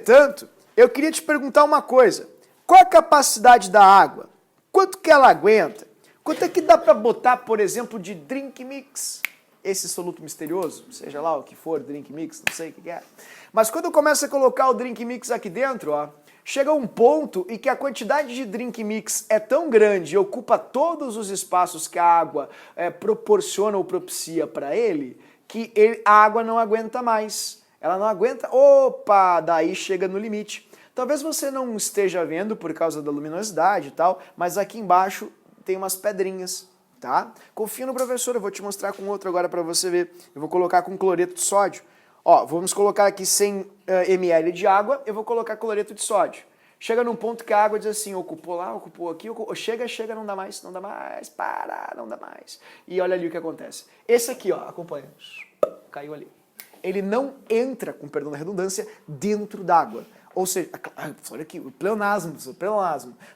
Entretanto, eu queria te perguntar uma coisa. Qual a capacidade da água? Quanto que ela aguenta? Quanto é que dá para botar, por exemplo, de drink mix? Esse soluto misterioso, seja lá o que for, drink mix, não sei o que é. Mas quando eu começo a colocar o drink mix aqui dentro, ó, chega um ponto em que a quantidade de drink mix é tão grande e ocupa todos os espaços que a água proporciona ou propicia para ele, que a água não aguenta mais. Ela não aguenta, opa, daí chega no limite. Talvez você não esteja vendo por causa da luminosidade e tal, mas aqui embaixo tem umas pedrinhas, tá? Confia no professor, eu vou te mostrar com outro agora para você ver. Eu vou colocar com cloreto de sódio. Ó, vamos colocar aqui 100 ml de água, eu vou colocar cloreto de sódio. Chega num ponto que a água diz assim, ocupou lá, ocupou aqui, chega, não dá mais, para, não dá mais. E olha ali o que acontece. Esse aqui, ó, acompanha. Caiu ali. Ele não entra, com perdão da redundância, dentro d'água. Ou seja, olha aqui, o pleonasmo,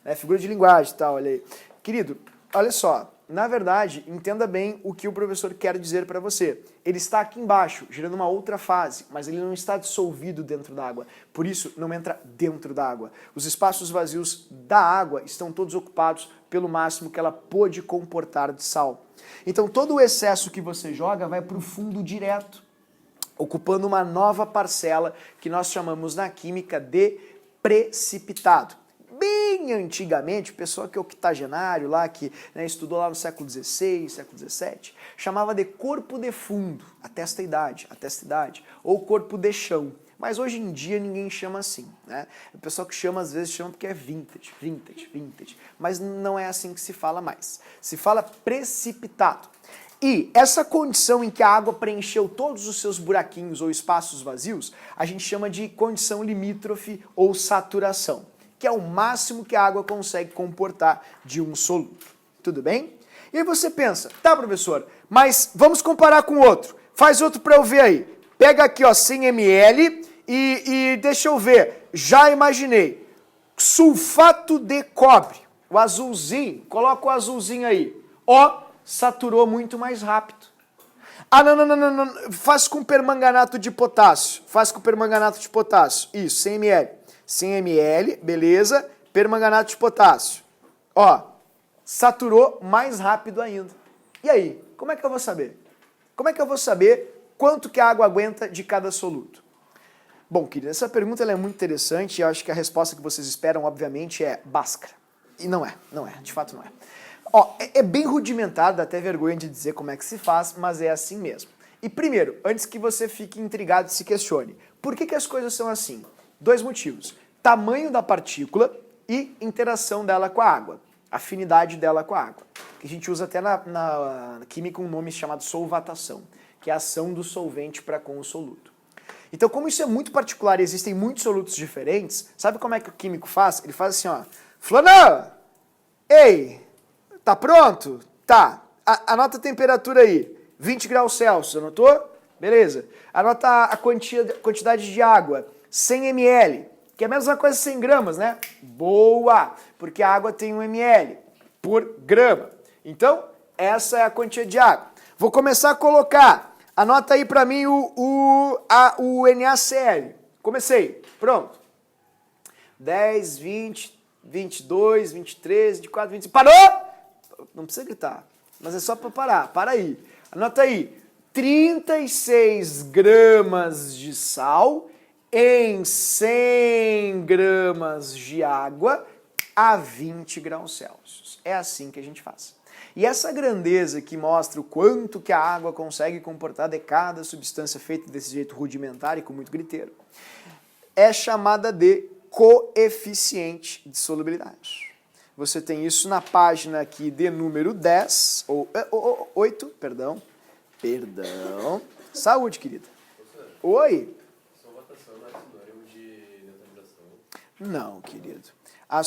né, figura de linguagem e tal, olha aí. Querido, olha só, na verdade, entenda bem o que o professor quer dizer para você. Ele está aqui embaixo, gerando uma outra fase, mas ele não está dissolvido dentro da água. Por isso, não entra dentro da água. Os espaços vazios da água estão todos ocupados pelo máximo que ela pôde comportar de sal. Então, todo o excesso que você joga vai para o fundo direto, ocupando uma nova parcela que nós chamamos na química de precipitado. Bem antigamente, o pessoal que é octogenário lá, que estudou lá no século XVI, século XVII, chamava de corpo de fundo, até esta idade, ou corpo de chão. Mas hoje em dia ninguém chama assim, né? O pessoal que chama, às vezes, chama porque é vintage. Mas não é assim que se fala mais. Se fala precipitado. E essa condição em que a água preencheu todos os seus buraquinhos ou espaços vazios, a gente chama de condição limítrofe ou saturação, que é o máximo que a água consegue comportar de um soluto. Tudo bem? E aí você pensa, tá, professor, mas vamos comparar com outro. Faz outro para eu ver aí. Pega aqui, ó, 100 ml e deixa eu ver. Já imaginei. Sulfato de cobre. O azulzinho, coloca o azulzinho aí. Ó, saturou muito mais rápido. Ah, não. Faz com permanganato de potássio. Isso, 100 ml. 100 ml, beleza. Permanganato de potássio. Ó, saturou mais rápido ainda. E aí, como é que eu vou saber? Como é que eu vou saber quanto que a água aguenta de cada soluto? Bom, querido, essa pergunta ela é muito interessante e eu acho que a resposta que vocês esperam, obviamente, é Bhaskara. E não é, de fato não é. Ó, é bem rudimentar, dá até vergonha de dizer como é que se faz, mas é assim mesmo. E primeiro, antes que você fique intrigado e se questione, por que as coisas são assim? 2 motivos. Tamanho da partícula e interação dela com a água. Afinidade dela com a água. Que a gente usa até na química um nome chamado solvatação, que é a ação do solvente para com o soluto. Então, como isso é muito particular e existem muitos solutos diferentes, sabe como é que o químico faz? Ele faz assim, ó. Fulano! Ei! Tá pronto? Tá. Anota a temperatura aí. 20 graus Celsius, anotou? Beleza. Anota a quantidade de água. 100 ml. Que é a mesma coisa 100 gramas, né? Boa! Porque a água tem 1 ml por grama. Então, essa é a quantia de água. Vou começar a colocar. Anota aí pra mim o NaCl. Comecei. Pronto. 10, 20, 22, 23, 24, 25. Parou? Não precisa gritar, mas é só para parar. Para aí. Anota aí. 36 gramas de sal em 100 gramas de água a 20 graus Celsius. É assim que a gente faz. E essa grandeza que mostra o quanto que a água consegue comportar de cada substância feita desse jeito rudimentar e com muito griteiro, é chamada de coeficiente de solubilidade. Você tem isso na página aqui de número 10, ou 8, perdão. Saúde, querida. Oi. Solvatação não é sinônimo de neutralização? Não, querido. A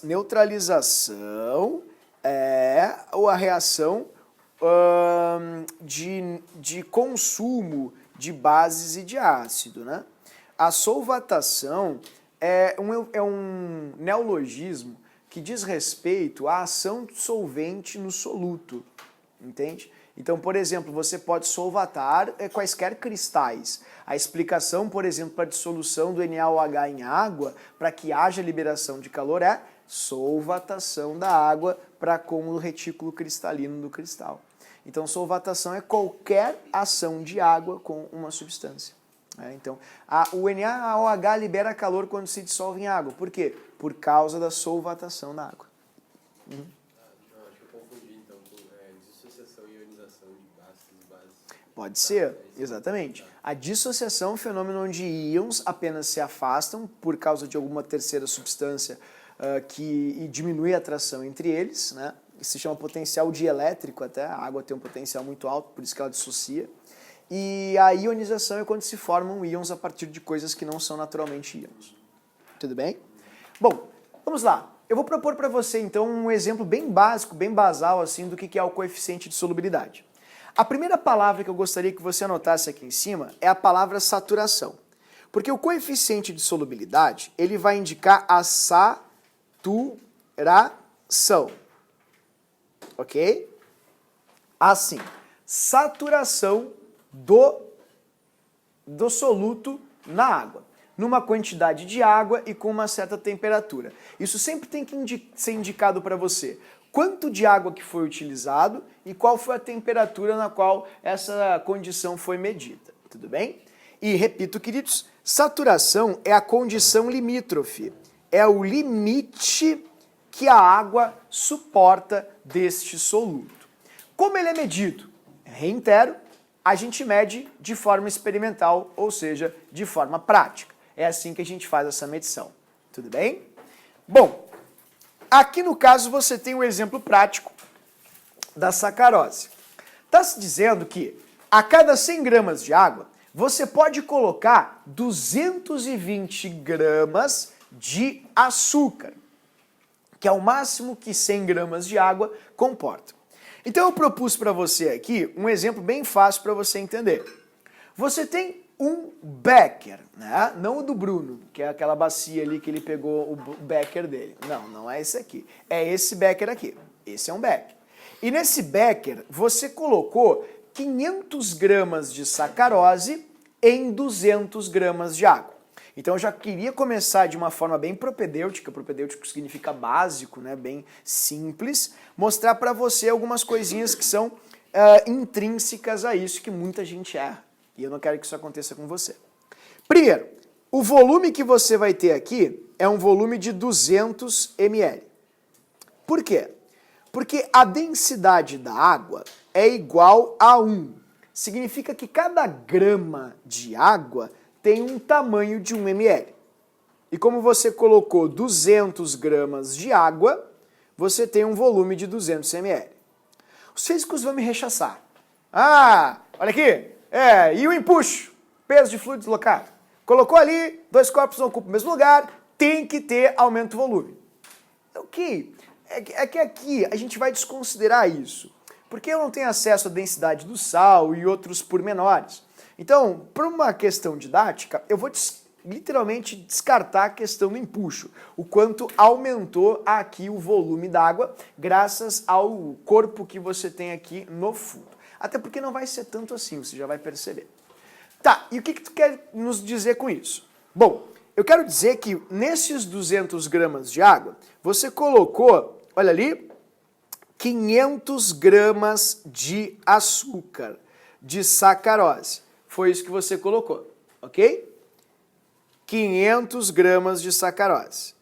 neutralização é a reação de consumo de bases e de ácido, né? A solvatação é um neologismo que diz respeito à ação do solvente no soluto, entende? Então, por exemplo, você pode solvatar quaisquer cristais. A explicação, por exemplo, para a dissolução do NaOH em água, para que haja liberação de calor, é solvatação da água para com o retículo cristalino do cristal. Então, solvatação é qualquer ação de água com uma substância. Então, o NaOH libera calor quando se dissolve em água. Por quê? Por causa da solvatação da água. Não, acho que eu confundi então com dissociação e ionização de ácidos e bases. Pode ser, exatamente. A dissociação é um fenômeno onde íons apenas se afastam por causa de alguma terceira substância que diminui a atração entre eles, né? Isso se chama potencial dielétrico até, a água tem um potencial muito alto, por isso que ela dissocia. E a ionização é quando se formam íons a partir de coisas que não são naturalmente íons. Tudo bem? Bom, vamos lá. Eu vou propor para você, então, um exemplo bem básico, bem basal, assim, do que é o coeficiente de solubilidade. A primeira palavra que eu gostaria que você anotasse aqui em cima é a palavra saturação. Porque o coeficiente de solubilidade, ele vai indicar a saturação. Ok? Assim, saturação do soluto na água, numa quantidade de água e com uma certa temperatura. Isso sempre tem que ser indicado para você. Quanto de água que foi utilizado e qual foi a temperatura na qual essa condição foi medida. Tudo bem? E repito, queridos, saturação é a condição limítrofe. É o limite que a água suporta deste soluto. Como ele é medido? Reitero, a gente mede de forma experimental, ou seja, de forma prática. É assim que a gente faz essa medição. Tudo bem? Bom, aqui no caso você tem um exemplo prático da sacarose. Está se dizendo que a cada 100 gramas de água, você pode colocar 220 gramas de açúcar, que é o máximo que 100 gramas de água comporta. Então eu propus para você aqui um exemplo bem fácil para você entender. Você tem um becker, né? Não o do Bruno, que é aquela bacia ali que ele pegou o becker dele. Não, não é esse aqui. É esse becker aqui. Esse é um becker. E nesse becker você colocou 500 gramas de sacarose em 200 gramas de água. Então eu já queria começar de uma forma bem propedêutica, propedêutico significa básico, né, bem simples, mostrar para você algumas coisinhas que são intrínsecas a isso que muita gente erra. E eu não quero que isso aconteça com você. Primeiro, o volume que você vai ter aqui é um volume de 200 ml. Por quê? Porque a densidade da água é igual a 1. Significa que cada grama de água tem um tamanho de 1 ml. E como você colocou 200 gramas de água, você tem um volume de 200 ml. Os físicos vão me rechaçar. Ah, olha aqui. E o empuxo? Peso de fluido deslocado. Colocou ali, 2 corpos não ocupam o mesmo lugar, tem que ter aumento do volume. Ok. É que aqui a gente vai desconsiderar isso. Porque eu não tenho acesso à densidade do sal e outros pormenores. Então, por uma questão didática, eu vou literalmente descartar a questão do empuxo, o quanto aumentou aqui o volume d'água graças ao corpo que você tem aqui no fundo. Até porque não vai ser tanto assim, você já vai perceber. Tá, e o que tu quer nos dizer com isso? Bom, eu quero dizer que nesses 200 gramas de água, você colocou, olha ali, 500 gramas de açúcar, de sacarose. Foi isso que você colocou, ok? 500 gramas de sacarose.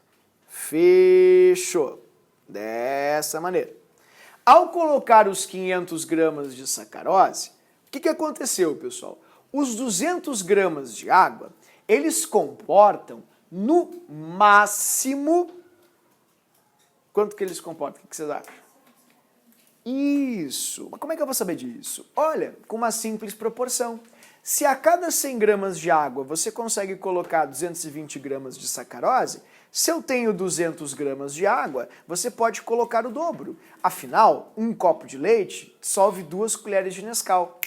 Fechou. Dessa maneira. Ao colocar os 500 gramas de sacarose, o que aconteceu, pessoal? Os 200 gramas de água, eles comportam, no máximo... Quanto que eles comportam? O que vocês acham? Isso. Mas como é que eu vou saber disso? Olha, com uma simples proporção. Se a cada 100 gramas de água você consegue colocar 220 gramas de sacarose, se eu tenho 200 gramas de água, você pode colocar o dobro. Afinal, um copo de leite dissolve 2 colheres de Nescau.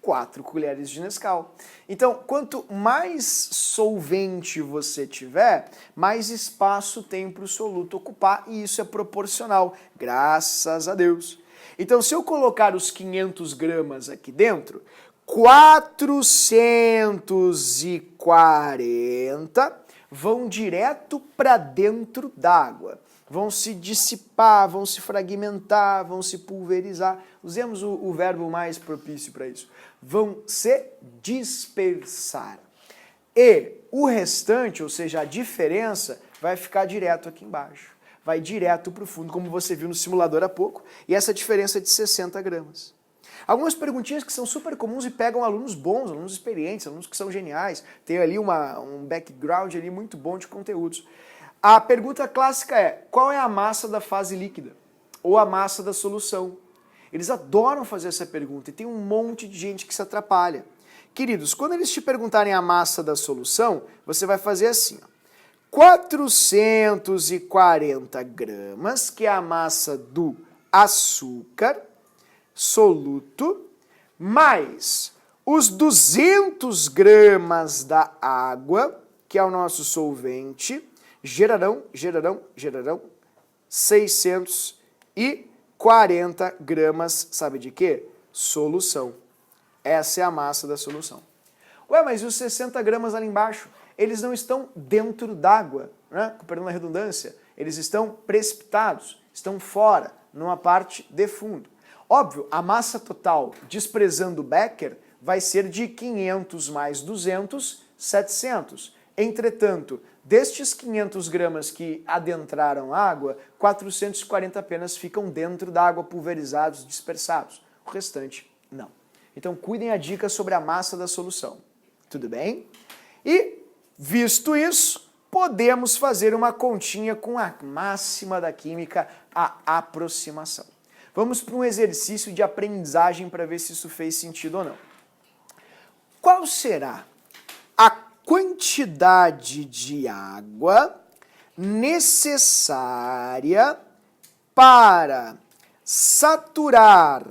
4 colheres de Nescau. Então, quanto mais solvente você tiver, mais espaço tem para o soluto ocupar, e isso é proporcional, graças a Deus. Então, se eu colocar os 500 gramas aqui dentro, 440 vão direto para dentro d'água. Vão se dissipar, vão se fragmentar, vão se pulverizar. Usemos o verbo mais propício para isso. Vão se dispersar. E o restante, ou seja, a diferença, vai ficar direto aqui embaixo. Vai direto para o fundo, como você viu no simulador há pouco. E essa diferença é de 60 gramas. Algumas perguntinhas que são super comuns e pegam alunos bons, alunos experientes, alunos que são geniais. Tem ali um background ali muito bom de conteúdos. A pergunta clássica é, qual é a massa da fase líquida? Ou a massa da solução? Eles adoram fazer essa pergunta e tem um monte de gente que se atrapalha. Queridos, quando eles te perguntarem a massa da solução, você vai fazer assim, ó. 440 gramas, que é a massa do açúcar soluto, mais os 200 gramas da água, que é o nosso solvente, gerarão 640 gramas, sabe de quê? Solução. Essa é a massa da solução. Ué, mas e os 60 gramas ali embaixo? Eles não estão dentro d'água, né? Perdão a redundância. Eles estão precipitados, estão fora, numa parte de fundo. Óbvio, a massa total, desprezando Becker, vai ser de 500 mais 200, 700. Entretanto, destes 500 gramas que adentraram a água, 440 apenas ficam dentro da água, pulverizados, dispersados. O restante, não. Então, cuidem a dica sobre a massa da solução. Tudo bem? E, visto isso, podemos fazer uma continha com a máxima da química, a aproximação. Vamos para um exercício de aprendizagem para ver se isso fez sentido ou não. Qual será a quantidade de água necessária para saturar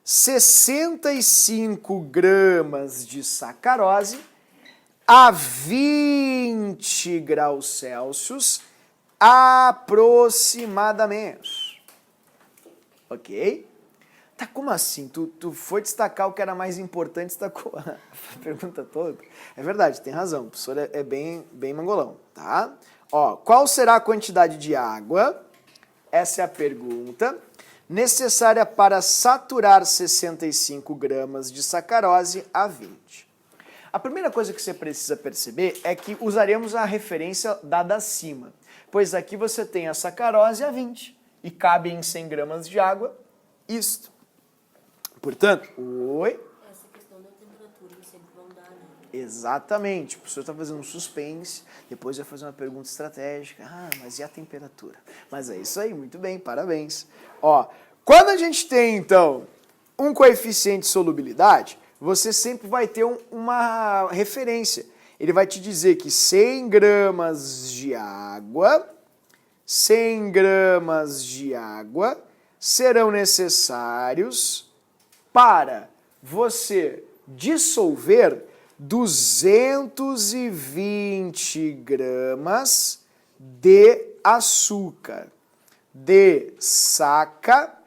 65 gramas de sacarose a 20 graus Celsius aproximadamente? Ok? Tá, como assim? Tu foi destacar o que era mais importante, destacou a pergunta toda? É verdade, tem razão, o professor é bem mangolão, tá? Ó, qual será a quantidade de água, essa é a pergunta, necessária para saturar 65 gramas de sacarose a 20? A primeira coisa que você precisa perceber é que usaremos a referência dada acima, pois aqui você tem a sacarose a 20 e cabe em 100 gramas de água isto. Portanto, Essa questão da temperatura sempre vão dar, né? Exatamente. O professor está fazendo um suspense, depois vai fazer uma pergunta estratégica. Ah, mas e a temperatura? Mas é isso aí, muito bem, parabéns. Ó, quando a gente tem, então, um coeficiente de solubilidade, você sempre vai ter uma referência. Ele vai te dizer que 100 gramas de água serão necessários para você dissolver 220 gramas de açúcar, de sacarose.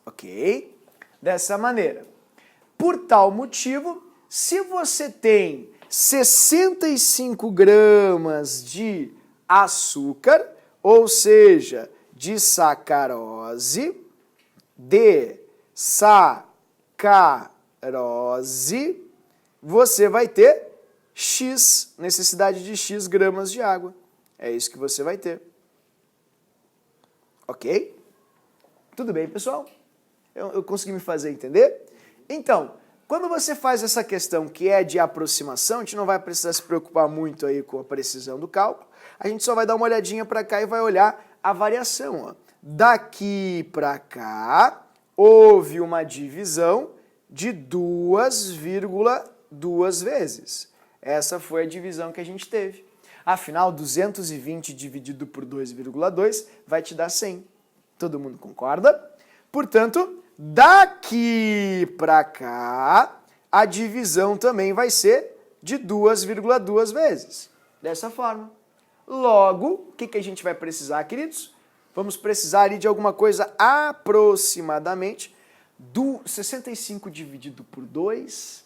Ok? Dessa maneira. Por tal motivo, se você tem 65 gramas de açúcar, ou seja, de sacarose, você vai ter X, necessidade de X gramas de água. É isso que você vai ter. Ok? Tudo bem, pessoal? Eu consegui me fazer entender? Então, quando você faz essa questão que é de aproximação, a gente não vai precisar se preocupar muito aí com a precisão do cálculo, a gente só vai dar uma olhadinha para cá e vai olhar a variação. Ó. Daqui para cá, houve uma divisão de 2,2 vezes. Essa foi a divisão que a gente teve. Afinal, 220 dividido por 2,2 vai te dar 100. Todo mundo concorda? Portanto, daqui para cá, a divisão também vai ser de 2,2 vezes. Dessa forma. Logo, o que a gente vai precisar, queridos? vamos precisar ali de alguma coisa aproximadamente do 65 dividido por 2,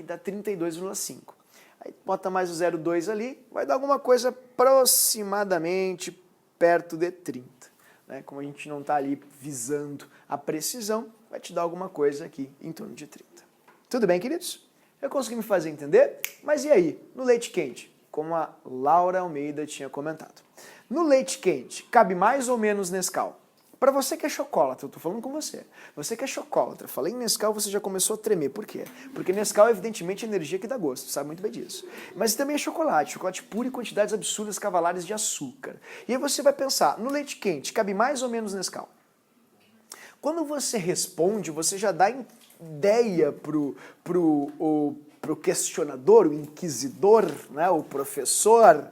dá 32,5. Aí bota mais o 0,2 ali, vai dar alguma coisa aproximadamente perto de 30. Né? Como a gente não está ali visando a precisão, vai te dar alguma coisa aqui em torno de 30. Tudo bem, queridos? Eu consegui me fazer entender? Mas e aí, no leite quente? Como a Laura Almeida tinha comentado. No leite quente, cabe mais ou menos Nescau? Para você que é chocolatra, eu tô falando com você. Você que é chocolatra, falei em Nescau, você já começou a tremer. Por quê? Porque Nescau é evidentemente energia que dá gosto, sabe muito bem disso. Mas também é chocolate puro e quantidades absurdas, cavalares de açúcar. E aí você vai pensar, no leite quente, cabe mais ou menos Nescau? Quando você responde, você já dá ideia pro questionador, o inquisidor, né, o professor,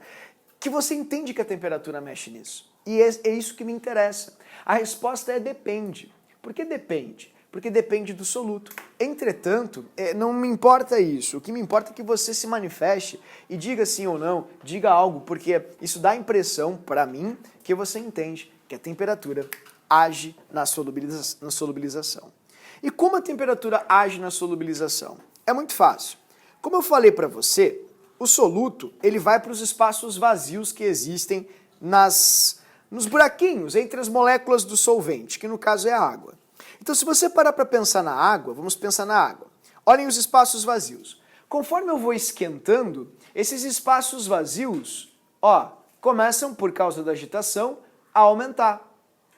que você entende que a temperatura mexe nisso. E é isso que me interessa. A resposta é depende. Por que depende? Porque depende do soluto. Entretanto, não me importa isso. O que me importa é que você se manifeste e diga sim ou não, diga algo, porque isso dá a impressão, para mim, que você entende que a temperatura age na solubilização. E como a temperatura age na solubilização? É muito fácil. Como eu falei para você, o soluto ele vai para os espaços vazios que existem nos buraquinhos entre as moléculas do solvente, que no caso é a água. Então, se você parar para pensar na água, vamos pensar na água. Olhem os espaços vazios. Conforme eu vou esquentando, esses espaços vazios, começam, por causa da agitação, a aumentar.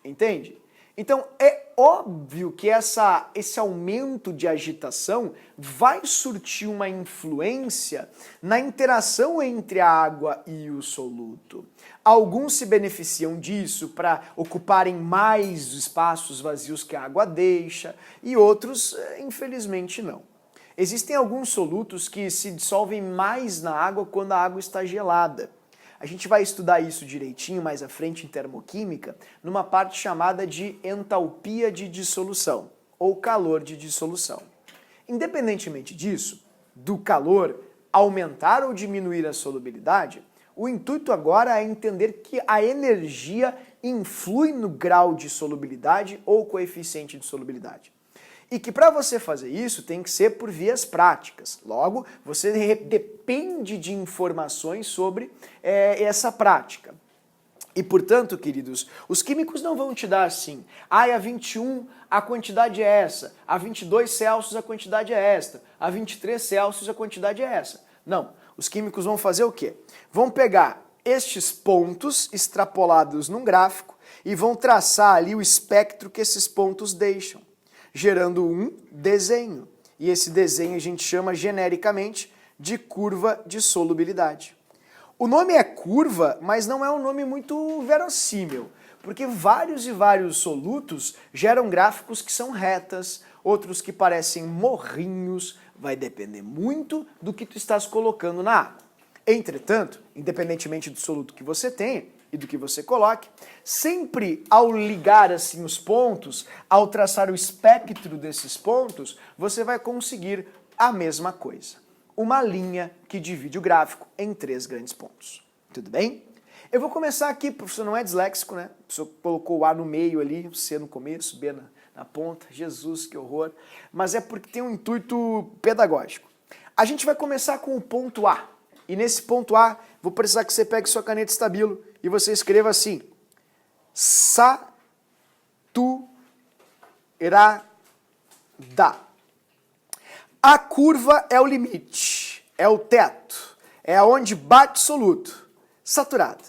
Entende? Então, é óbvio que esse aumento de agitação vai surtir uma influência na interação entre a água e o soluto. Alguns se beneficiam disso para ocuparem mais espaços vazios que a água deixa, e outros, infelizmente, não. Existem alguns solutos que se dissolvem mais na água quando a água está gelada. A gente vai estudar isso direitinho mais à frente em termoquímica, numa parte chamada de entalpia de dissolução, ou calor de dissolução. Independentemente disso, do calor aumentar ou diminuir a solubilidade, o intuito agora é entender que a energia influi no grau de solubilidade ou coeficiente de solubilidade. E que para você fazer isso tem que ser por vias práticas. Logo, você depende de informações sobre essa prática. E, portanto, queridos, os químicos não vão te dar assim, a 21 a quantidade é essa, a 22 Celsius a quantidade é esta, a 23 Celsius a quantidade é essa. Não, os químicos vão fazer o quê? Vão pegar estes pontos extrapolados num gráfico e vão traçar ali o espectro que esses pontos deixam, gerando um desenho. E esse desenho a gente chama genericamente de curva de solubilidade. O nome é curva, mas não é um nome muito verossímil, porque vários e vários solutos geram gráficos que são retas, outros que parecem morrinhos, vai depender muito do que tu estás colocando na água. Entretanto, independentemente do soluto que você tenha, e do que você coloque, sempre ao ligar assim os pontos, ao traçar o espectro desses pontos, você vai conseguir a mesma coisa. Uma linha que divide o gráfico em 3 grandes pontos. Tudo bem? Eu vou começar aqui, o professor não é disléxico, né? O professor colocou o A no meio ali, o C no começo, B na ponta. Jesus, que horror. Mas é porque tem um intuito pedagógico. A gente vai começar com o ponto A. E nesse ponto A, vou precisar que você pegue sua caneta estabilo e você escreva assim: saturada. A curva é o limite, é o teto, é onde bate o soluto. Saturada.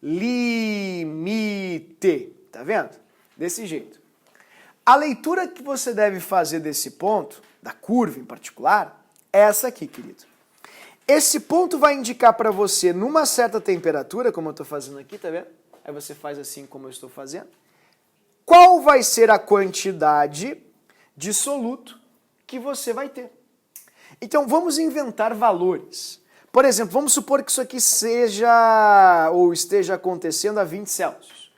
Limite. Tá vendo? Desse jeito. A leitura que você deve fazer desse ponto, da curva em particular, é essa aqui, querido. Esse ponto vai indicar para você, numa certa temperatura, como eu estou fazendo aqui, tá vendo? Aí você faz assim como eu estou fazendo. Qual vai ser a quantidade de soluto que você vai ter? Então vamos inventar valores. Por exemplo, vamos supor que isso aqui seja ou esteja acontecendo a 20 Celsius.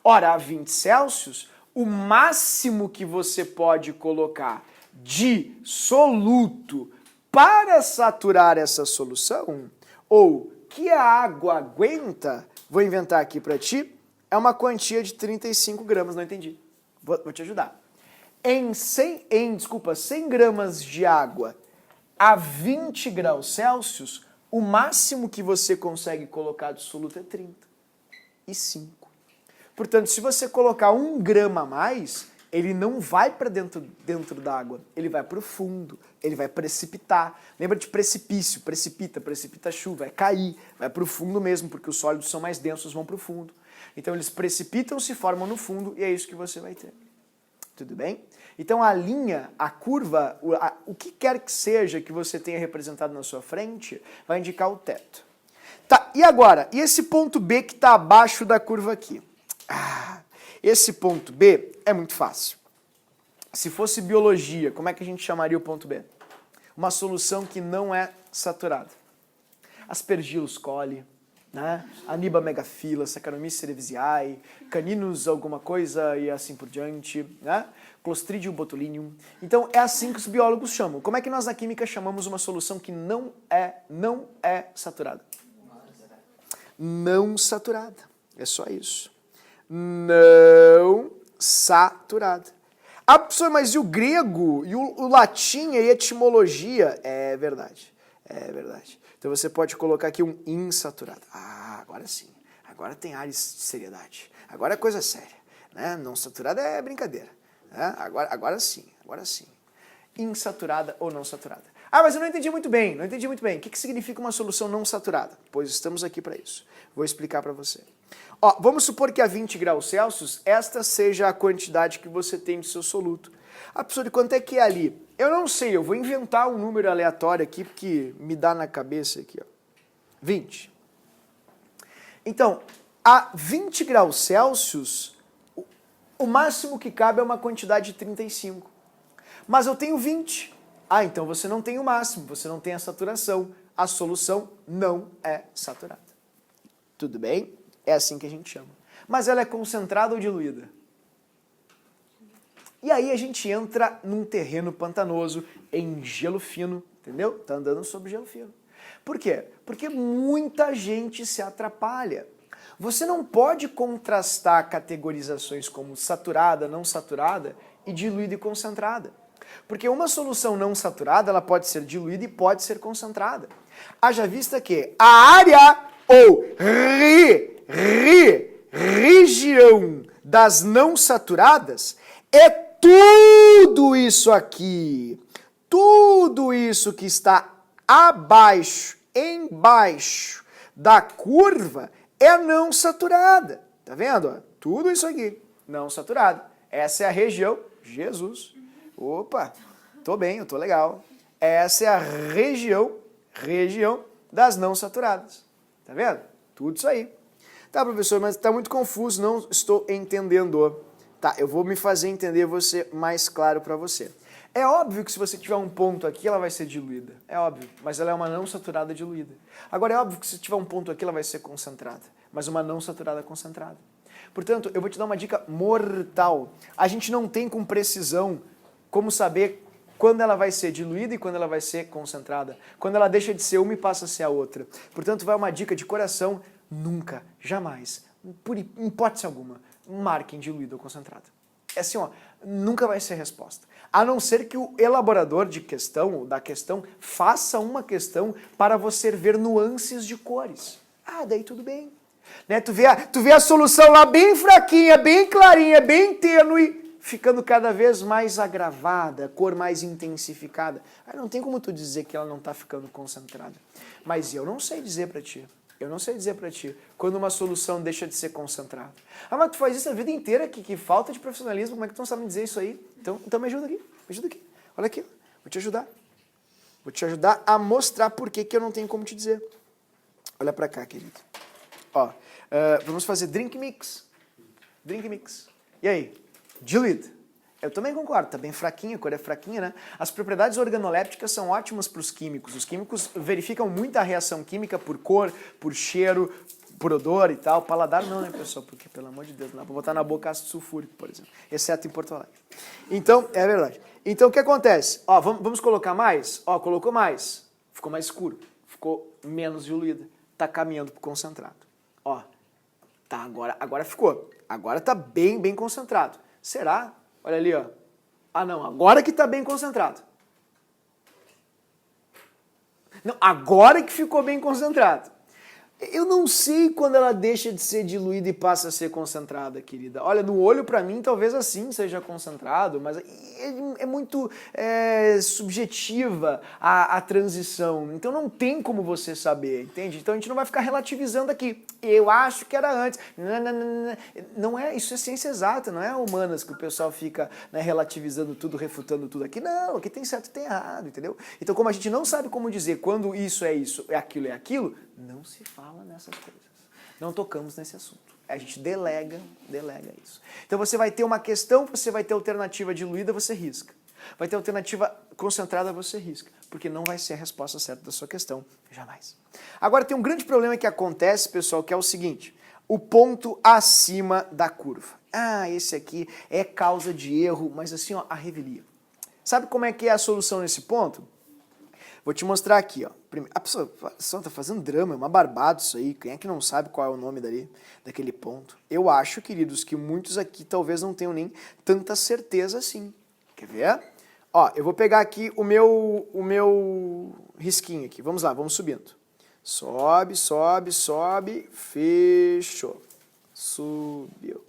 Ora, a 20 Celsius, o máximo que você pode colocar de soluto para saturar essa solução, ou que a água aguenta, vou inventar aqui para ti, é uma quantia de 35 gramas, não entendi. Vou te ajudar. Em 100 gramas de água a 20 graus Celsius, o máximo que você consegue colocar de soluto é 35. Portanto, se você colocar 1 grama a mais, ele não vai para dentro da água, ele vai para o fundo, ele vai precipitar. Lembra de precipício, precipita chuva, vai cair, vai para o fundo mesmo, porque os sólidos são mais densos, vão para o fundo. Então eles precipitam, se formam no fundo e é isso que você vai ter. Tudo bem? Então a linha, a curva, o que quer que seja que você tenha representado na sua frente, vai indicar o teto. Tá, e agora? E esse ponto B que está abaixo da curva aqui? Esse ponto B é muito fácil. Se fosse biologia, como é que a gente chamaria o ponto B? Uma solução que não é saturada. Aspergillus coli, né? Aniba megaphylla, Saccharomyces cerevisiae, Caninus alguma coisa e assim por diante, né? Clostridium botulinum. Então é assim que os biólogos chamam. Como é que nós na química chamamos uma solução que não é saturada? Não saturada. É só isso. Não saturada. Ah, professor, mas e o grego, e o latim e a etimologia? É verdade, é verdade. Então você pode colocar aqui um insaturado. Ah, agora sim. Agora tem ares de seriedade. Agora é coisa séria. Né? Não saturada é brincadeira. Né? Agora sim, agora sim. Insaturada ou não saturada. Ah, mas eu não entendi muito bem, não entendi muito bem. O que significa uma solução não saturada? Pois estamos aqui para isso. Vou explicar para você. Ó, vamos supor que a 20 graus Celsius, esta seja a quantidade que você tem de seu soluto. Ah, professor, e quanto é que é ali? Eu não sei, eu vou inventar um número aleatório aqui, porque me dá na cabeça aqui, ó. 20. Então, a 20 graus Celsius, o máximo que cabe é uma quantidade de 35. Mas eu tenho 20. Ah, então você não tem o máximo, você não tem a saturação. A solução não é saturada. Tudo bem? É assim que a gente chama. Mas ela é concentrada ou diluída? E aí a gente entra num terreno pantanoso, em gelo fino, entendeu? Tá andando sobre gelo fino. Por quê? Porque muita gente se atrapalha. Você não pode contrastar categorizações como saturada, não saturada e diluída e concentrada. Porque uma solução não saturada, ela pode ser diluída e pode ser concentrada. Haja vista que a área ou região das não saturadas é tudo isso aqui. Tudo isso que está abaixo, embaixo da curva é não saturada. Tá vendo? Tudo isso aqui, não saturado. Essa é a região, Jesus. Opa, tô bem, eu tô legal. Essa é a região das não saturadas. Tá vendo? Tudo isso aí. Tá, professor, mas tá muito confuso, não estou entendendo. Tá, eu vou me fazer entender você mais claro para você. É óbvio que se você tiver um ponto aqui, ela vai ser diluída. É óbvio, mas ela é uma não saturada diluída. Agora é óbvio que se tiver um ponto aqui, ela vai ser concentrada, mas uma não saturada concentrada. Portanto, eu vou te dar uma dica mortal. A gente não tem com precisão como saber quando ela vai ser diluída e quando ela vai ser concentrada. Quando ela deixa de ser uma e passa a ser a outra. Portanto, vai uma dica de coração, nunca, jamais, por hipótese alguma, marquem diluída ou concentrada. É assim, ó, nunca vai ser resposta. A não ser que o elaborador de questão, ou da questão, faça uma questão para você ver nuances de cores. Ah, daí tudo bem. Né? Tu vê a solução lá bem fraquinha, bem clarinha, bem tênue, ficando cada vez mais agravada, cor mais intensificada. Aí não tem como tu dizer que ela não está ficando concentrada. Mas eu não sei dizer para ti. Eu não sei dizer para ti quando uma solução deixa de ser concentrada. Ah, mas tu faz isso a vida inteira, que falta de profissionalismo, como é que tu não sabe me dizer isso aí? Então me ajuda aqui, Olha aqui, vou te ajudar. Vou te ajudar a mostrar por que eu não tenho como te dizer. Olha para cá, querido. Ó, vamos fazer drink mix. Drink mix. E aí? Diluído. Eu também concordo, tá bem fraquinha, a cor é fraquinha, né? As propriedades organolépticas são ótimas para os químicos. Os químicos verificam muita reação química por cor, por cheiro, por odor e tal. Paladar não, né, pessoal? Porque, pelo amor de Deus, não dá pra botar na boca ácido sulfúrico, por exemplo. Exceto em Porto Alegre. Então, é verdade. Então, o que acontece? Ó, vamos colocar mais? Ó, colocou mais. Ficou mais escuro. Ficou menos diluída. Tá caminhando pro concentrado. Ó, Tá, agora ficou. Agora tá bem concentrado. Será? Olha ali, ó. Ah, não, agora que tá bem concentrado. Não, agora que ficou bem concentrado. Eu não sei quando ela deixa de ser diluída e passa a ser concentrada, querida. Olha, no olho, pra mim, talvez assim seja concentrado, mas é muito subjetiva a transição. Então não tem como você saber, entende? Então a gente não vai ficar relativizando aqui. Eu acho que era antes. Não é, isso é ciência exata, não é humanas que o pessoal fica, né, relativizando tudo, refutando tudo aqui. Não, aqui tem certo e tem errado, entendeu? Então como a gente não sabe como dizer quando isso, é aquilo, não se fala nessas coisas. Não tocamos nesse assunto. A gente delega isso. Então você vai ter uma questão, você vai ter alternativa diluída, você risca. Vai ter alternativa concentrada, você risca. Porque não vai ser a resposta certa da sua questão, jamais. Agora tem um grande problema que acontece, pessoal, que é o seguinte. O ponto acima da curva. Ah, esse aqui é causa de erro, mas assim, ó, a revelia. Sabe como é que é a solução nesse ponto? Vou te mostrar aqui, ó. A pessoa tá fazendo drama, é uma barbada isso aí. Quem é que não sabe qual é o nome daquele ponto? Eu acho, queridos, que muitos aqui talvez não tenham nem tanta certeza assim. Quer ver? Ó, eu vou pegar aqui o meu risquinho aqui. Vamos lá, vamos subindo. Sobe, fechou. Subiu.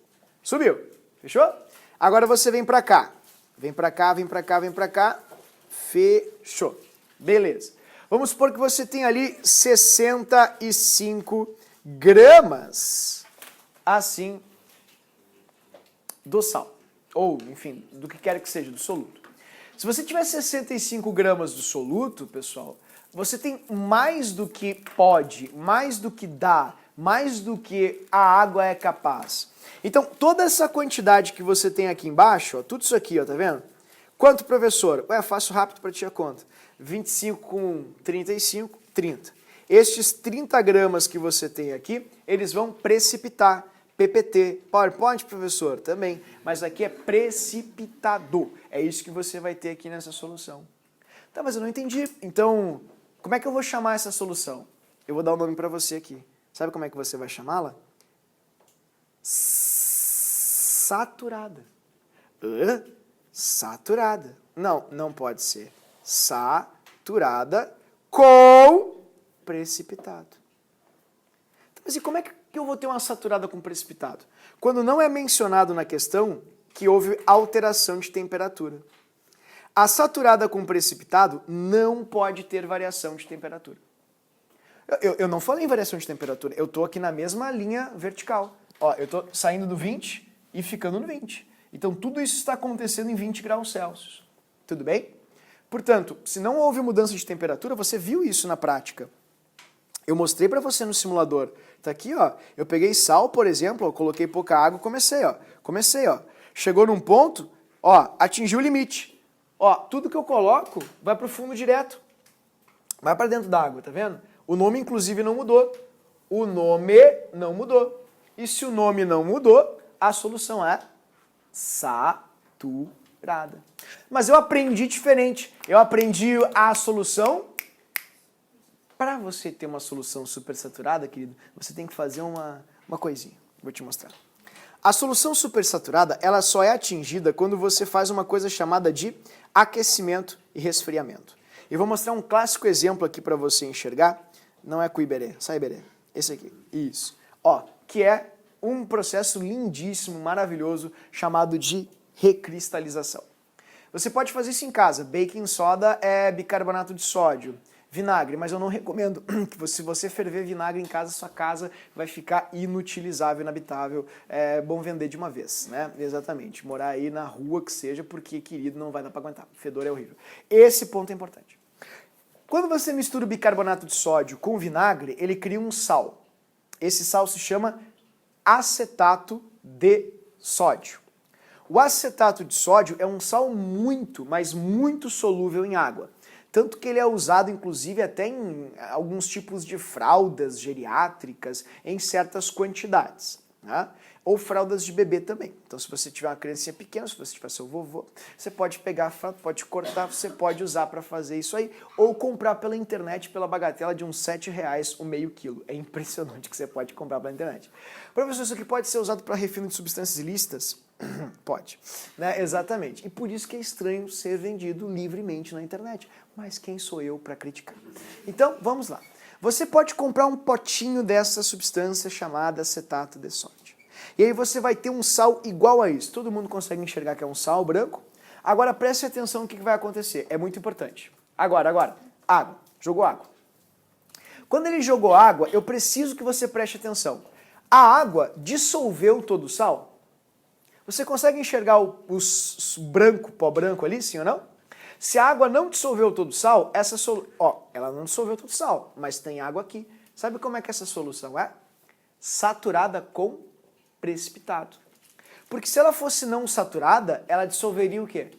Fechou? Agora você vem pra cá. Vem pra cá. Fechou. Beleza. Vamos supor que você tem ali 65 gramas, assim, do sal. Ou, enfim, do que quer que seja, do soluto. Se você tiver 65 gramas do soluto, pessoal, você tem mais do que pode, mais do que dá, mais do que a água é capaz. Então, toda essa quantidade que você tem aqui embaixo, ó, tudo isso aqui, ó, tá vendo? Quanto, professor? Ué, faço rápido para ti a conta. 25 com 35, 30. Estes 30 gramas que você tem aqui, eles vão precipitar. PPT. PowerPoint, professor? Também. Mas aqui é precipitado. É isso que você vai ter aqui nessa solução. Tá, mas eu não entendi. Então, como é que eu vou chamar essa solução? Eu vou dar um nome para você aqui. Sabe como é que você vai chamá-la? Saturada. Saturada. Não pode ser. Saturada com precipitado. Mas e como é que eu vou ter uma saturada com precipitado? Quando não é mencionado na questão que houve alteração de temperatura. A saturada com precipitado não pode ter variação de temperatura. Eu não falei em variação de temperatura, eu estou aqui na mesma linha vertical. Ó, eu estou saindo do 20 e ficando no 20. Então tudo isso está acontecendo em 20 graus Celsius. Tudo bem? Portanto, se não houve mudança de temperatura, você viu isso na prática. Eu mostrei para você no simulador. Tá aqui, ó. Eu peguei sal, por exemplo, eu coloquei pouca água, comecei, ó. Chegou num ponto, ó, atingiu o limite. Ó, tudo que eu coloco vai pro fundo direto. Vai para dentro da água, tá vendo? O nome, inclusive, não mudou. O nome não mudou. E se o nome não mudou, a solução é saturada. Mas eu aprendi diferente. Eu aprendi a solução. Para você ter uma solução supersaturada, querido, você tem que fazer uma coisinha. Vou te mostrar. A solução supersaturada, ela só é atingida quando você faz uma coisa chamada de aquecimento e resfriamento. E vou mostrar um clássico exemplo aqui para você enxergar. Não é com Iberê, sai Iberê. Esse aqui, isso. Ó, que é um processo lindíssimo, maravilhoso, chamado de recristalização. Você pode fazer isso em casa. Baking soda é bicarbonato de sódio. Vinagre, mas eu não recomendo que se você ferver vinagre em casa, sua casa vai ficar inutilizável, inabitável. É bom vender de uma vez, né? Exatamente. Morar aí na rua que seja, porque, querido, não vai dar para aguentar. O fedor é horrível. Esse ponto é importante. Quando você mistura o bicarbonato de sódio com vinagre, ele cria um sal. Esse sal se chama acetato de sódio. O acetato de sódio é um sal muito, mas muito solúvel em água. Tanto que ele é usado, inclusive, até em alguns tipos de fraldas geriátricas, em certas quantidades. Tá? Ou fraldas de bebê também. Então, se você tiver uma criancinha pequena, se você tiver seu vovô, você pode pegar a fralda, pode cortar, você pode usar para fazer isso aí, ou comprar pela internet pela bagatela de uns R$7 o meio quilo. É impressionante que você pode comprar pela internet. Professor, isso aqui pode ser usado para refino de substâncias ilícitas? Pode, né? Exatamente. E por isso que é estranho ser vendido livremente na internet. Mas quem sou eu para criticar? Então, vamos lá. Você pode comprar um potinho dessa substância chamada acetato de sódio. E aí você vai ter um sal igual a isso. Todo mundo consegue enxergar que é um sal branco? Agora preste atenção no que vai acontecer. É muito importante. Agora. Água. Jogou água. Quando ele jogou água, eu preciso que você preste atenção. A água dissolveu todo o sal? Você consegue enxergar o branco, pó branco ali, sim ou não? Se a água não dissolveu todo o sal, ela não dissolveu todo o sal, mas tem água aqui. Sabe como é que essa solução é? Saturada com precipitado. Porque se ela fosse não saturada, ela dissolveria o quê?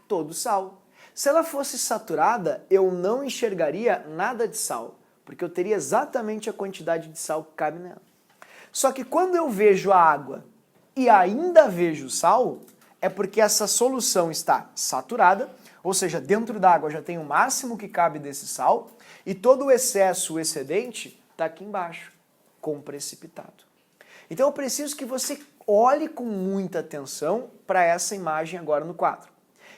Todo o sal. Se ela fosse saturada, eu não enxergaria nada de sal, porque eu teria exatamente a quantidade de sal que cabe nela. Só que quando eu vejo a água e ainda vejo o sal, é porque essa solução está saturada, ou seja, dentro da água já tem o máximo que cabe desse sal, e todo o excesso, o excedente, está aqui embaixo, com precipitado. Então eu preciso que você olhe com muita atenção para essa imagem agora no quadro.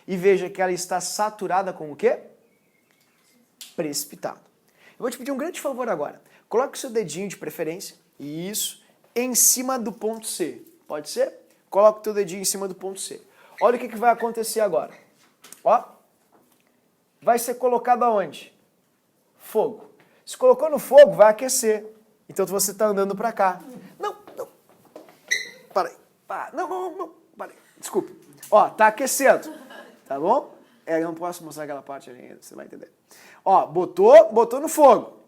E veja que ela está saturada com o quê? Precipitado. Eu vou te pedir um grande favor agora. Coloque o seu dedinho de preferência, isso, em cima do ponto C. Pode ser? Coloque o teu dedinho em cima do ponto C. Olha o que vai acontecer agora. Ó, vai ser colocado aonde? Fogo. Se colocou no fogo, vai aquecer. Então você está andando para cá. Não. Para aí. Não. Para aí. Desculpa. Ó, tá aquecendo. Tá bom? Eu não posso mostrar aquela parte ainda, você vai entender. Ó, botou no fogo.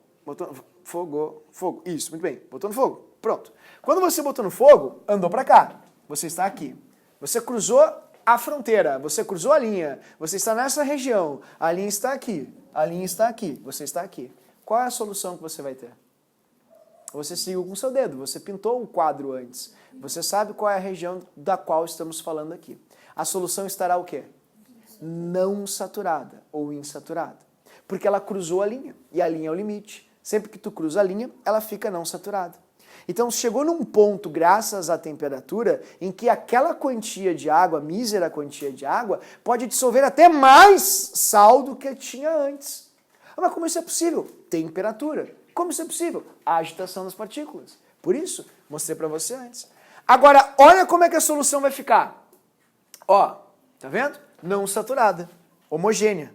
Fogo. Isso, muito bem. Botou no fogo. Pronto. Quando você botou no fogo, andou para cá. Você está aqui. Você cruzou a fronteira, você cruzou a linha, você está nessa região, a linha está aqui, a linha está aqui, você está aqui. Qual é a solução que você vai ter? Você seguiu com o seu dedo, você pintou um quadro antes. Você sabe qual é a região da qual estamos falando aqui. A solução estará o quê? Não saturada ou insaturada. Porque ela cruzou a linha, e a linha é o limite. Sempre que tu cruza a linha, ela fica não saturada. Então chegou num ponto, graças à temperatura, em que aquela quantia de água, mísera quantia de água, pode dissolver até mais sal do que tinha antes. Mas como isso é possível? Temperatura. Como isso é possível? A agitação das partículas. Por isso, mostrei para você antes. Agora, olha como é que a solução vai ficar. Ó, tá vendo? Não saturada, homogênea.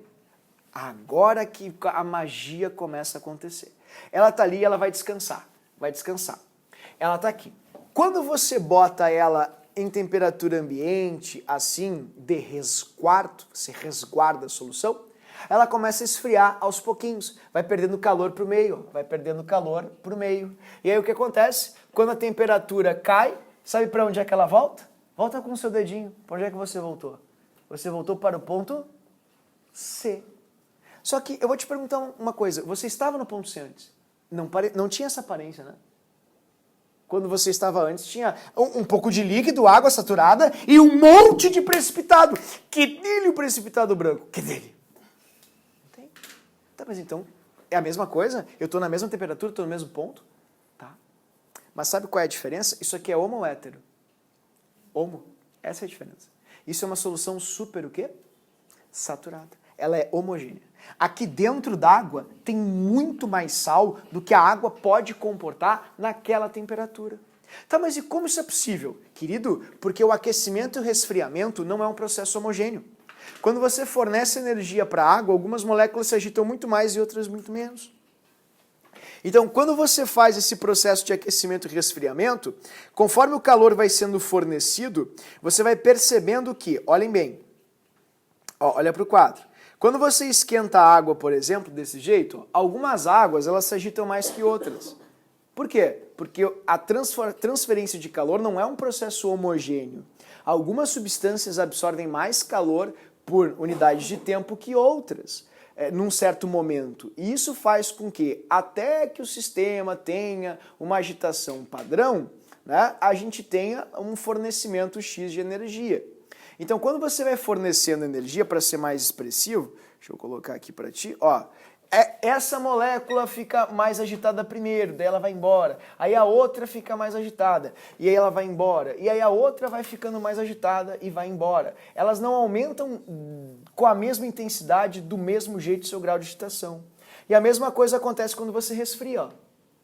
Agora que a magia começa a acontecer. Ela tá ali, ela vai descansar. Ela tá aqui. Quando você bota ela em temperatura ambiente, assim, de resguardo, você resguarda a solução, ela começa a esfriar aos pouquinhos, vai perdendo calor para o meio, E aí o que acontece? Quando a temperatura cai, sabe para onde é que ela volta? Volta com o seu dedinho. Para onde é que você voltou? Você voltou para o ponto C. Só que eu vou te perguntar uma coisa. Você estava no ponto C antes? Não tinha essa aparência, né? Quando você estava antes, tinha um pouco de líquido, água saturada e um monte de precipitado. Que dele o precipitado branco? Que dele? Não tem? Tá, mas então, é a mesma coisa? Eu estou na mesma temperatura, estou no mesmo ponto? Tá. Mas sabe qual é a diferença? Isso aqui é homo ou hétero? Homo. Essa é a diferença. Isso é uma solução super o quê? Saturada. Ela é homogênea. Aqui dentro d'água tem muito mais sal do que a água pode comportar naquela temperatura. Tá, mas e como isso é possível? Querido, porque o aquecimento e o resfriamento não é um processo homogêneo. Quando você fornece energia para a água, algumas moléculas se agitam muito mais e outras muito menos. Então, quando você faz esse processo de aquecimento e resfriamento, conforme o calor vai sendo fornecido, você vai percebendo que, olhem bem, ó, olha para o quadro. Quando você esquenta a água, por exemplo, desse jeito, algumas águas elas se agitam mais que outras. Por quê? Porque a transferência de calor não é um processo homogêneo. Algumas substâncias absorvem mais calor por unidade de tempo que outras, num certo momento. E isso faz com que, até que o sistema tenha uma agitação padrão, né, a gente tenha um fornecimento X de energia. Então, quando você vai fornecendo energia, para ser mais expressivo, deixa eu colocar aqui para ti, ó, essa molécula fica mais agitada primeiro, daí ela vai embora. Aí a outra fica mais agitada, e aí ela vai embora. E aí a outra vai ficando mais agitada e vai embora. Elas não aumentam com a mesma intensidade, do mesmo jeito, seu grau de agitação. E a mesma coisa acontece quando você resfria, ó.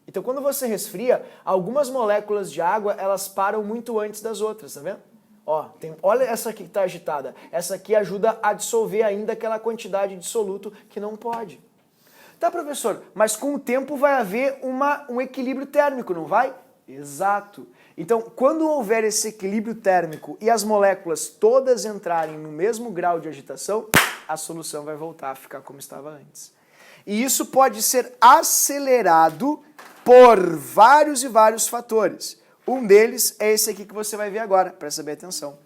Então, quando você resfria, algumas moléculas de água, elas param muito antes das outras, tá vendo? Ó, olha essa aqui que está agitada. Essa aqui ajuda a dissolver ainda aquela quantidade de soluto que não pode. Tá, professor, mas com o tempo vai haver um equilíbrio térmico, não vai? Exato. Então, quando houver esse equilíbrio térmico e as moléculas todas entrarem no mesmo grau de agitação, a solução vai voltar a ficar como estava antes. E isso pode ser acelerado por vários e vários fatores. Um deles é esse aqui que você vai ver agora, presta bem atenção.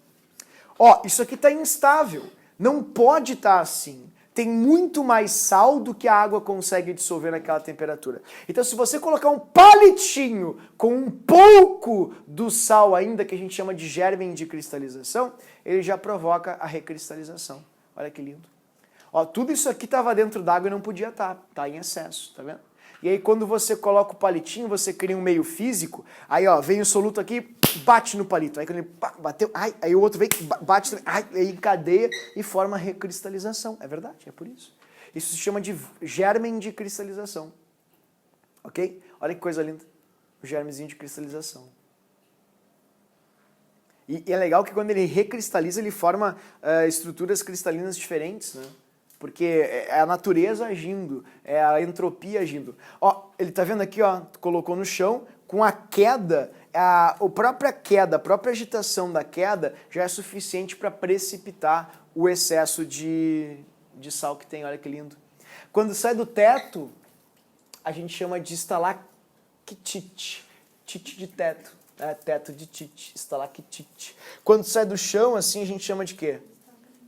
Ó, isso aqui está instável, não pode estar assim. Tem muito mais sal do que a água consegue dissolver naquela temperatura. Então, se você colocar um palitinho com um pouco do sal ainda, que a gente chama de germe de cristalização, ele já provoca a recristalização. Olha que lindo. Ó, tudo isso aqui estava dentro d'água e não podia estar, tá em excesso, tá vendo? E aí, quando você coloca o palitinho, você cria um meio físico, aí ó, vem o soluto aqui, bate no palito. Aí quando ele bateu, aí o outro vem, bate, aí encadeia e forma recristalização. É verdade, é por isso. Isso se chama de germe de cristalização. Ok? Olha que coisa linda. O germezinho de cristalização. E é legal que quando ele recristaliza, ele forma estruturas cristalinas diferentes, né? Porque é a natureza agindo, é a entropia agindo. Ó, ele tá vendo aqui, ó, colocou no chão, com a queda, a própria agitação da queda já é suficiente para precipitar o excesso de sal que tem, olha que lindo. Quando sai do teto, a gente chama de estalactite, tite de teto, teto de tite, estalactite. Quando sai do chão, assim, a gente chama de quê?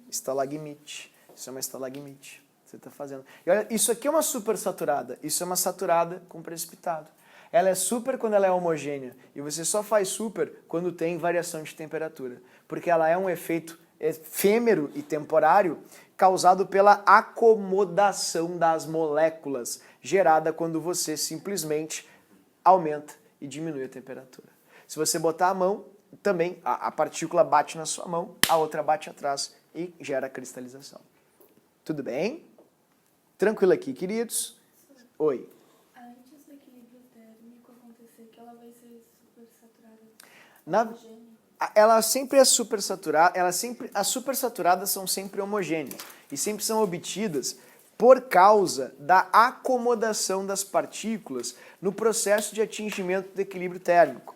Estalagmite. Isso é uma estalagmite que você está fazendo. E olha, isso aqui é uma supersaturada. Isso é uma saturada com precipitado. Ela é super quando ela é homogênea. E você só faz super quando tem variação de temperatura. Porque ela é um efeito efêmero e temporário causado pela acomodação das moléculas, gerada quando você simplesmente aumenta e diminui a temperatura. Se você botar a mão, também a partícula bate na sua mão, a outra bate atrás e gera cristalização. Tudo bem? Tranquilo aqui, queridos? Oi. Antes do equilíbrio térmico acontecer, que ela vai ser supersaturada. Ela sempre é supersaturada, as supersaturadas são sempre homogêneas e sempre são obtidas por causa da acomodação das partículas no processo de atingimento do equilíbrio térmico.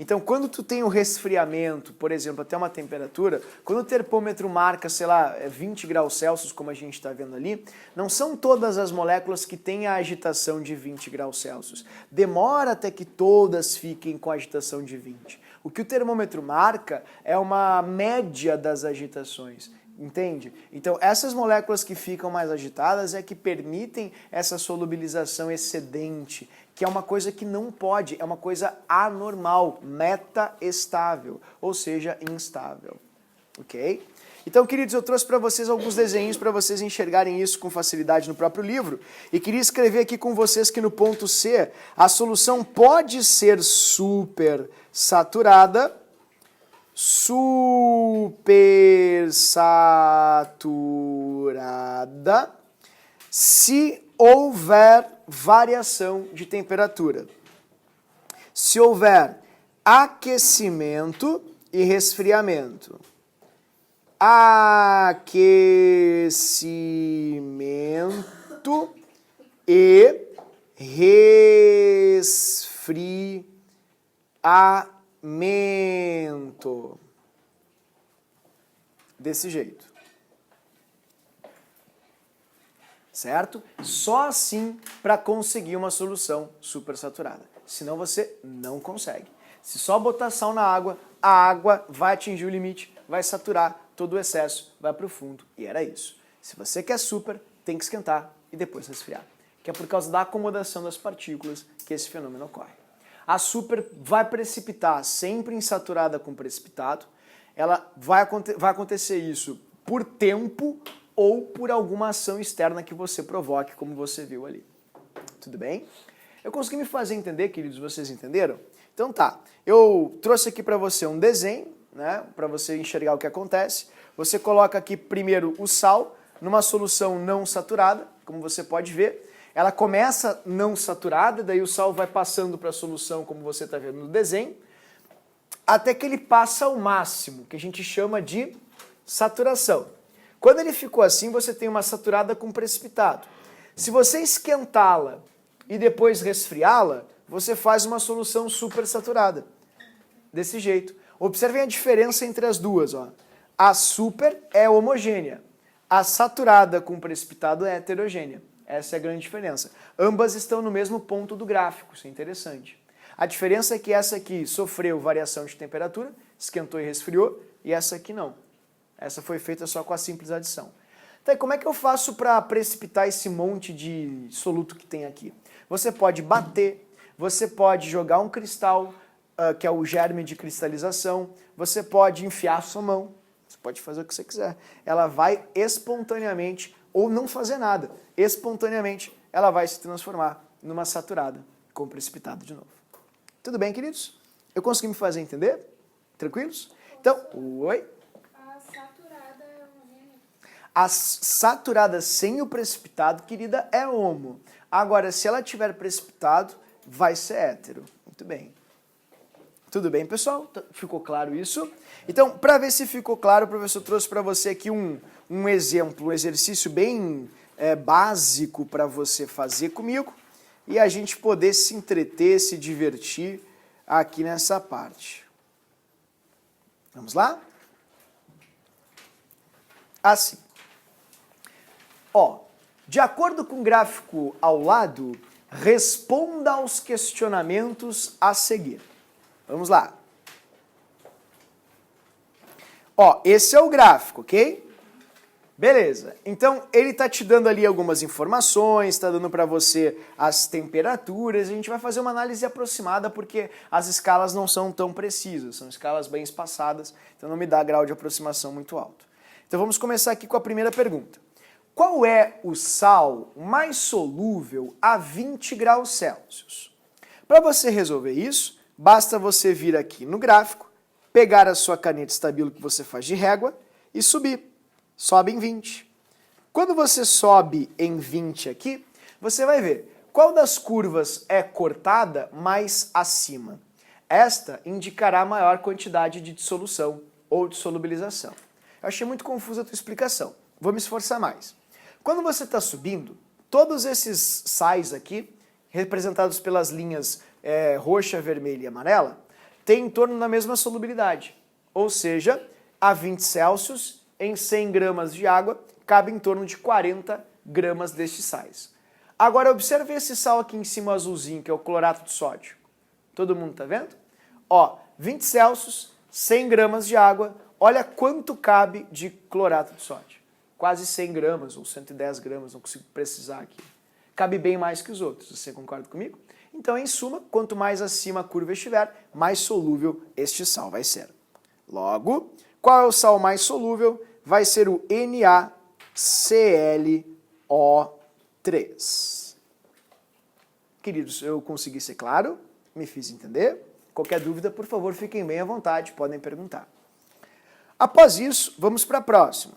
Então, quando tu tem um resfriamento, por exemplo, até uma temperatura, quando o termômetro marca, sei lá, 20 graus Celsius, como a gente está vendo ali, não são todas as moléculas que têm a agitação de 20 graus Celsius. Demora até que todas fiquem com a agitação de 20. O que o termômetro marca é uma média das agitações. Entende? Então, essas moléculas que ficam mais agitadas é que permitem essa solubilização excedente, que é uma coisa que não pode, é uma coisa anormal, metaestável, ou seja, instável. Ok? Então, queridos, eu trouxe para vocês alguns desenhos para vocês enxergarem isso com facilidade no próprio livro. E queria escrever aqui com vocês que no ponto C, a solução pode ser super saturada, supersaturada, se houver variação de temperatura. Se houver aquecimento e resfriamento. Aquecimento e resfriamento. Desse jeito. Certo? Só assim para conseguir uma solução supersaturada. Senão você não consegue. Se só botar sal na água, a água vai atingir o limite, vai saturar, todo o excesso vai para o fundo. E era isso. Se você quer super, tem que esquentar e depois resfriar. Que é por causa da acomodação das partículas que esse fenômeno ocorre. A super vai precipitar sempre em saturada com precipitado. Ela vai acontecer isso por tempo ou por alguma ação externa que você provoque, como você viu ali. Tudo bem? Eu consegui me fazer entender, queridos? Vocês entenderam? Então tá, eu trouxe aqui para você um desenho, né, para você enxergar o que acontece. Você coloca aqui primeiro o sal numa solução não saturada, como você pode ver. Ela começa não saturada, daí o sal vai passando para a solução, como você está vendo no desenho, até que ele passa ao máximo, que a gente chama de saturação. Quando ele ficou assim, você tem uma saturada com precipitado. Se você esquentá-la e depois resfriá-la, você faz uma solução supersaturada. Desse jeito. Observem a diferença entre as duas. Ó. A super é homogênea. A saturada com precipitado é heterogênea. Essa é a grande diferença. Ambas estão no mesmo ponto do gráfico, isso é interessante. A diferença é que essa aqui sofreu variação de temperatura, esquentou e resfriou, e essa aqui não. Essa foi feita só com a simples adição. Então, como é que eu faço para precipitar esse monte de soluto que tem aqui? Você pode bater, você pode jogar um cristal, que é o germe de cristalização, você pode enfiar a sua mão, você pode fazer o que você quiser. Ela vai espontaneamente, ou não fazer nada, espontaneamente ela vai se transformar numa saturada com precipitado de novo. Tudo bem, queridos? Eu consegui me fazer entender? Tranquilos? Então, oi? A saturada é homogênea. A saturada sem o precipitado, querida, é homo. Agora, se ela tiver precipitado, vai ser hétero. Muito bem. Tudo bem, pessoal? Ficou claro isso? Então, para ver se ficou claro, o professor trouxe para você aqui um exemplo, um exercício bem básico para você fazer comigo e a gente poder se entreter, se divertir aqui nessa parte. Vamos lá? Assim. Ó, de acordo com o gráfico ao lado, responda aos questionamentos a seguir. Vamos lá. Ó, esse é o gráfico, ok? Beleza. Então, ele está te dando ali algumas informações, está dando para você as temperaturas. A gente vai fazer uma análise aproximada porque as escalas não são tão precisas, são escalas bem espaçadas, então não me dá grau de aproximação muito alto. Então, vamos começar aqui com a primeira pergunta. Qual é o sal mais solúvel a 20 graus Celsius? Para você resolver isso, basta você vir aqui no gráfico, pegar a sua caneta estabilo que você faz de régua e subir. Sobe em 20. Quando você sobe em 20 aqui, você vai ver qual das curvas é cortada mais acima. Esta indicará maior quantidade de dissolução ou de solubilização. Eu achei muito confusa a tua explicação. Vou me esforçar mais. Quando você está subindo, todos esses sais aqui, representados pelas linhas roxa, vermelha e amarela, têm em torno da mesma solubilidade. Ou seja, a 20 Celsius, em 100 gramas de água, cabe em torno de 40 gramas destes sais. Agora, observe esse sal aqui em cima azulzinho, que é o clorato de sódio. Todo mundo tá vendo? Ó, 20 Celsius, 100 gramas de água, olha quanto cabe de clorato de sódio. Quase 100 gramas ou 110 gramas, não consigo precisar aqui. Cabe bem mais que os outros, você concorda comigo? Então, em suma, quanto mais acima a curva estiver, mais solúvel este sal vai ser. Logo, qual é o sal mais solúvel? Vai ser o NaClO3. Queridos, eu consegui ser claro? Me fiz entender? Qualquer dúvida, por favor, fiquem bem à vontade, podem perguntar. Após isso, vamos para a próxima.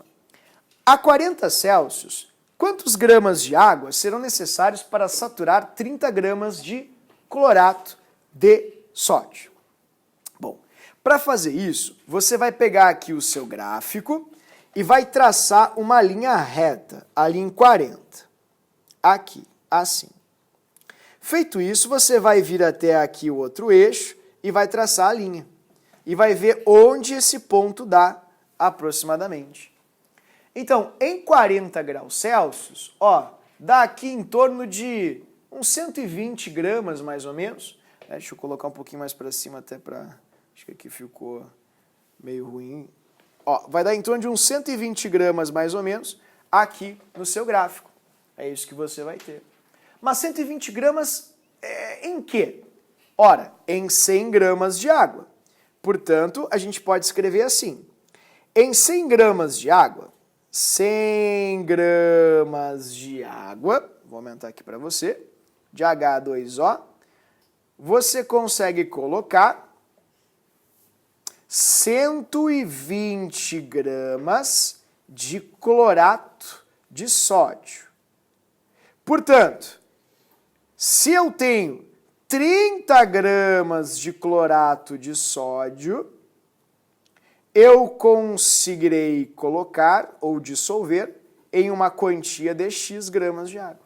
A 40 Celsius, quantos gramas de água serão necessários para saturar 30 gramas de clorato de sódio? Bom, para fazer isso, você vai pegar aqui o seu gráfico e vai traçar uma linha reta, ali em 40. Aqui, assim. Feito isso, você vai vir até aqui o outro eixo e vai traçar a linha. E vai ver onde esse ponto dá aproximadamente. Então, em 40 graus Celsius, ó, dá aqui em torno de uns 120 gramas, mais ou menos. Deixa eu colocar um pouquinho mais para cima até para... Acho que aqui ficou meio ruim. Ó, vai dar em torno de uns 120 gramas, mais ou menos, aqui no seu gráfico. É isso que você vai ter. Mas 120 gramas em quê? Ora, em 100 gramas de água. Portanto, a gente pode escrever assim. Em 100 gramas de água, 100 gramas de água, vou aumentar aqui para você, de H2O, você consegue colocar 120 gramas de clorato de sódio. Portanto, se eu tenho 30 gramas de clorato de sódio, eu conseguirei colocar ou dissolver em uma quantia de X gramas de água.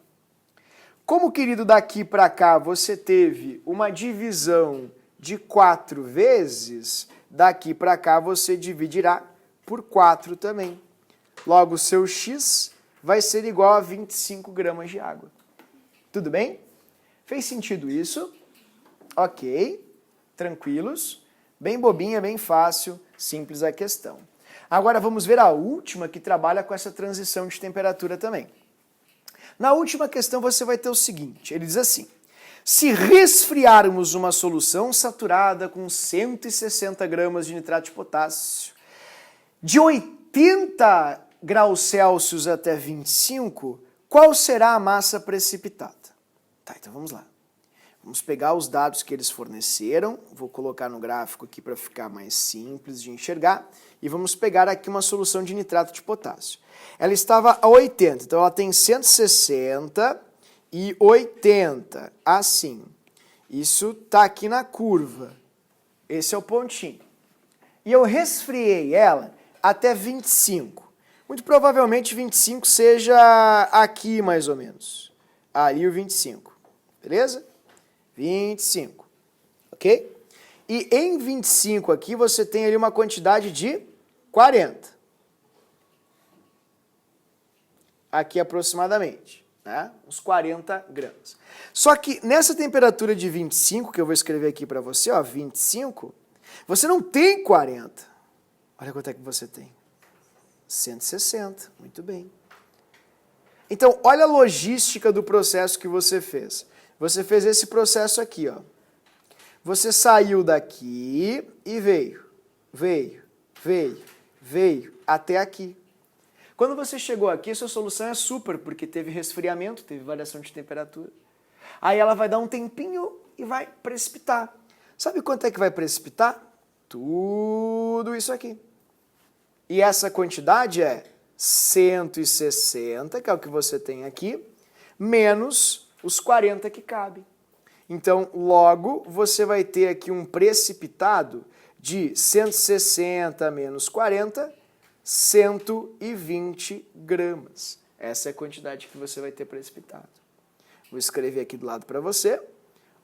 Como, querido, daqui para cá você teve uma divisão de 4 vezes, daqui para cá você dividirá por 4 também. Logo, seu X vai ser igual a 25 gramas de água. Tudo bem? Fez sentido isso? Ok, tranquilos. Bem bobinha, bem fácil, simples a questão. Agora vamos ver a última que trabalha com essa transição de temperatura também. Na última questão você vai ter o seguinte, ele diz assim, se resfriarmos uma solução saturada com 160 gramas de nitrato de potássio, de 80 graus Celsius até 25, qual será a massa precipitada? Tá, então vamos lá. Vamos pegar os dados que eles forneceram, vou colocar no gráfico aqui para ficar mais simples de enxergar, e vamos pegar aqui uma solução de nitrato de potássio. Ela estava a 80, então ela tem 160 e 80, assim. Isso está aqui na curva, esse é o pontinho. E eu resfriei ela até 25. Muito provavelmente 25 seja aqui mais ou menos, ali o 25, beleza? 25, ok? E em 25 aqui você tem ali uma quantidade de 40. Aqui aproximadamente, né? Uns 40 gramas. Só que nessa temperatura de 25, que eu vou escrever aqui para você, ó, 25, você não tem 40. Olha quanto é que você tem. 160, muito bem. Então, olha a logística do processo que você fez. Você fez esse processo aqui, ó. Você saiu daqui e veio até aqui. Quando você chegou aqui, sua solução é super, porque teve resfriamento, teve variação de temperatura. Aí ela vai dar um tempinho e vai precipitar. Sabe quanto é que vai precipitar? Tudo isso aqui. E essa quantidade é 160, que é o que você tem aqui, menos os 40 que cabem. Então, logo, você vai ter aqui um precipitado de 160 menos 40, 120 gramas. Essa é a quantidade que você vai ter precipitado. Vou escrever aqui do lado para você.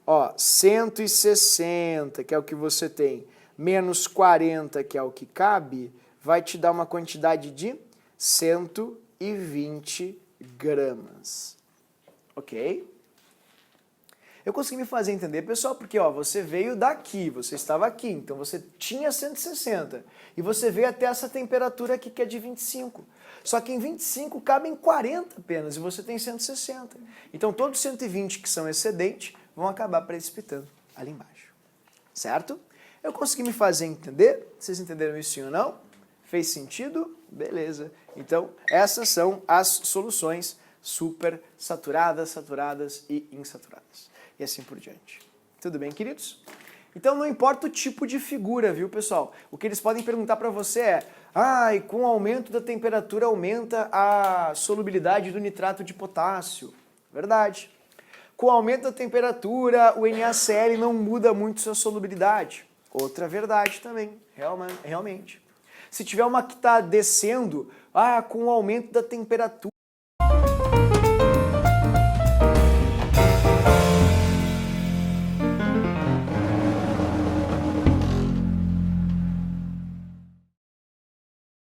Ó, 160, que é o que você tem, menos 40, que é o que cabe, vai te dar uma quantidade de 120 gramas. Ok? Eu consegui me fazer entender, pessoal, porque ó, você veio daqui, você estava aqui, então você tinha 160, e você veio até essa temperatura aqui que é de 25. Só que em 25 cabem 40 apenas, e você tem 160. Então todos os 120 que são excedentes vão acabar precipitando ali embaixo. Certo? Eu consegui me fazer entender? Vocês entenderam isso sim ou não? Fez sentido? Beleza. Então essas são as soluções super saturadas, saturadas e insaturadas. E assim por diante. Tudo bem, queridos? Então não importa o tipo de figura, viu, pessoal? O que eles podem perguntar para você é, e com o aumento da temperatura aumenta a solubilidade do nitrato de potássio. Verdade. Com o aumento da temperatura, o NaCl não muda muito sua solubilidade. Outra verdade também, realmente. Se tiver uma que está descendo, com o aumento da temperatura,